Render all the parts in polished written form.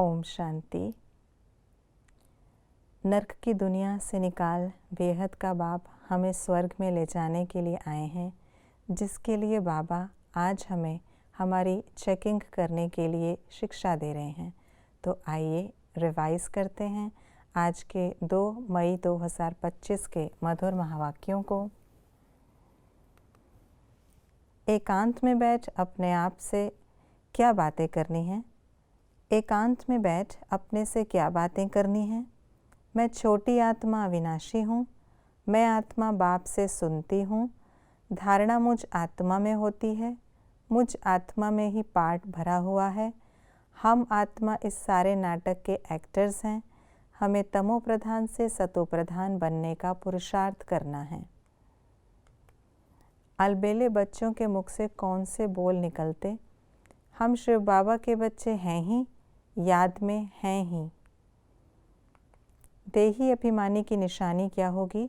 ओम शांति। नर्क की दुनिया से निकाल बेहद का बाप हमें स्वर्ग में ले जाने के लिए आए हैं, जिसके लिए बाबा आज हमें हमारी चेकिंग करने के लिए शिक्षा दे रहे हैं। तो आइए रिवाइज करते हैं आज के 2 मई 2025 के मधुर महावाक्यों को। एकांत में बैठ अपने आप से क्या बातें करनी हैं? एकांत में बैठ अपने से क्या बातें करनी हैं? मैं छोटी आत्मा अविनाशी हूँ। मैं आत्मा बाप से सुनती हूँ। धारणा मुझ आत्मा में होती है। मुझ आत्मा में ही पार्ट भरा हुआ है। हम आत्मा इस सारे नाटक के एक्टर्स हैं। हमें तमो प्रधान से सतो प्रधान बनने का पुरुषार्थ करना है। अलबेले बच्चों के मुख से कौन से बोल निकलते? हम शिव बाबा के बच्चे हैं ही, याद में हैं ही। देही अभिमानी की निशानी क्या होगी?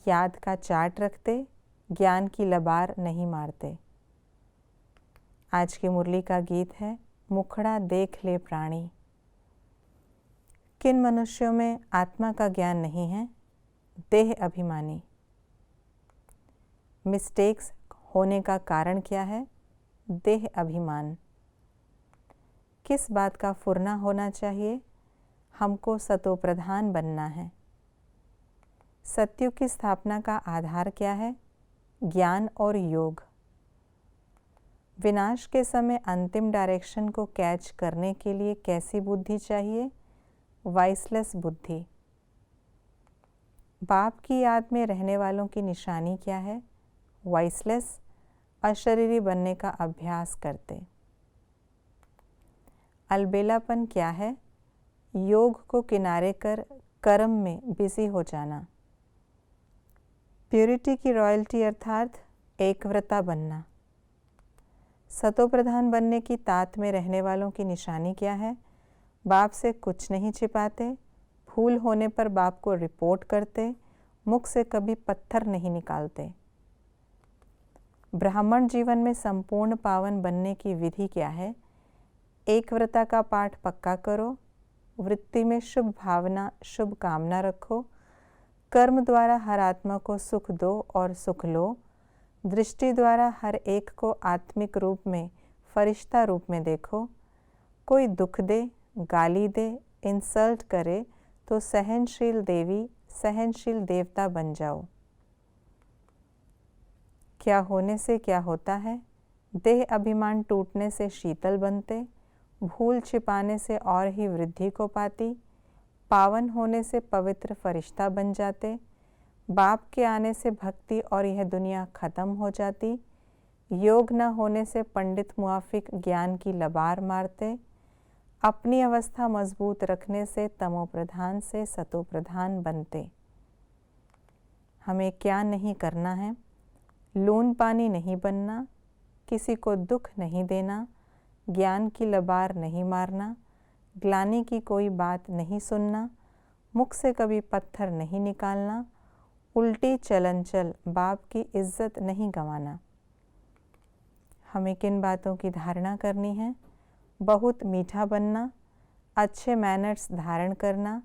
याद का चार्ट रखते, ज्ञान की लबार नहीं मारते। आज की मुरली का गीत है मुखड़ा देख ले प्राणी। किन मनुष्यों में आत्मा का ज्ञान नहीं है? देह अभिमानी। मिस्टेक्स होने का कारण क्या है? देह अभिमान। किस बात का फुरना होना चाहिए? हमको सतो प्रधान बनना है। सत्युग की स्थापना का आधार क्या है? ज्ञान और योग। विनाश के समय अंतिम डायरेक्शन को कैच करने के लिए कैसी बुद्धि चाहिए? वाइसलेस बुद्धि। बाप की याद में रहने वालों की निशानी क्या है? वाइसलेस, अशरीरी बनने का अभ्यास करते। अलबेलापन क्या है? योग को किनारे कर कर्म में बिजी हो जाना। प्योरिटी की रॉयल्टी अर्थात एकव्रता बनना। सतो प्रधान बनने की तात में रहने वालों की निशानी क्या है? बाप से कुछ नहीं छिपाते। भूल होने पर बाप को रिपोर्ट करते। मुख से कभी पत्थर नहीं निकालते। ब्राह्मण जीवन में संपूर्ण पावन बनने की विधि क्या है? एकव्रता का पाठ पक्का करो। वृत्ति में शुभ भावना, शुभ कामना रखो। कर्म द्वारा हर आत्मा को सुख दो और सुख लो। दृष्टि द्वारा हर एक को आत्मिक रूप में, फरिश्ता रूप में देखो। कोई दुख दे, गाली दे, इंसल्ट करे तो सहनशील देवी, सहनशील देवता बन जाओ। क्या होने से क्या होता है? देह अभिमान टूटने से शीतल बनते। भूल छिपाने से और ही वृद्धि को पाती। पावन होने से पवित्र फरिश्ता बन जाते। बाप के आने से भक्ति और यह दुनिया खत्म हो जाती। योग न होने से पंडित मुआफिक ज्ञान की लबार मारते। अपनी अवस्था मजबूत रखने से तमो प्रधान से सतो प्रधान बनते। हमें क्या नहीं करना है? लून पानी नहीं बनना, किसी को दुख नहीं देना, ज्ञान की लबार नहीं मारना, ग्लानि की कोई बात नहीं सुनना, मुख से कभी पत्थर नहीं निकालना, उल्टी चलन चल बाप की इज्जत नहीं गंवाना। हमें किन बातों की धारणा करनी है? बहुत मीठा बनना, अच्छे मैनर्स धारण करना,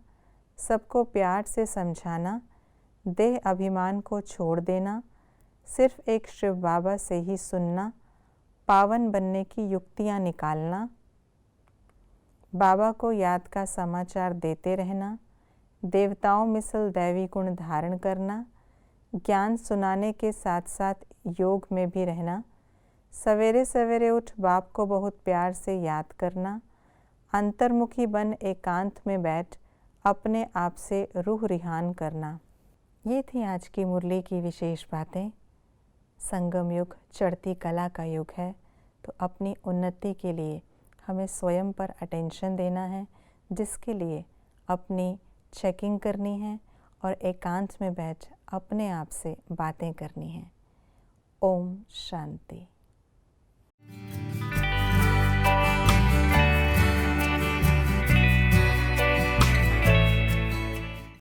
सबको प्यार से समझाना, देह अभिमान को छोड़ देना, सिर्फ एक शिव बाबा से ही सुनना, पावन बनने की युक्तियाँ निकालना, बाबा को याद का समाचार देते रहना, देवताओं मिसल दैवी गुण धारण करना, ज्ञान सुनाने के साथ साथ योग में भी रहना, सवेरे सवेरे उठ बाप को बहुत प्यार से याद करना, अंतर्मुखी बन एकांत में बैठ अपने आप से रूह रिहान करना। ये थी आज की मुरली की विशेष बातें। संगम युग चढ़ती कला का युग है, तो अपनी उन्नति के लिए हमें स्वयं पर अटेंशन देना है, जिसके लिए अपनी चेकिंग करनी है और एकांत में बैठ अपने आप से बातें करनी हैं। ओम शांति।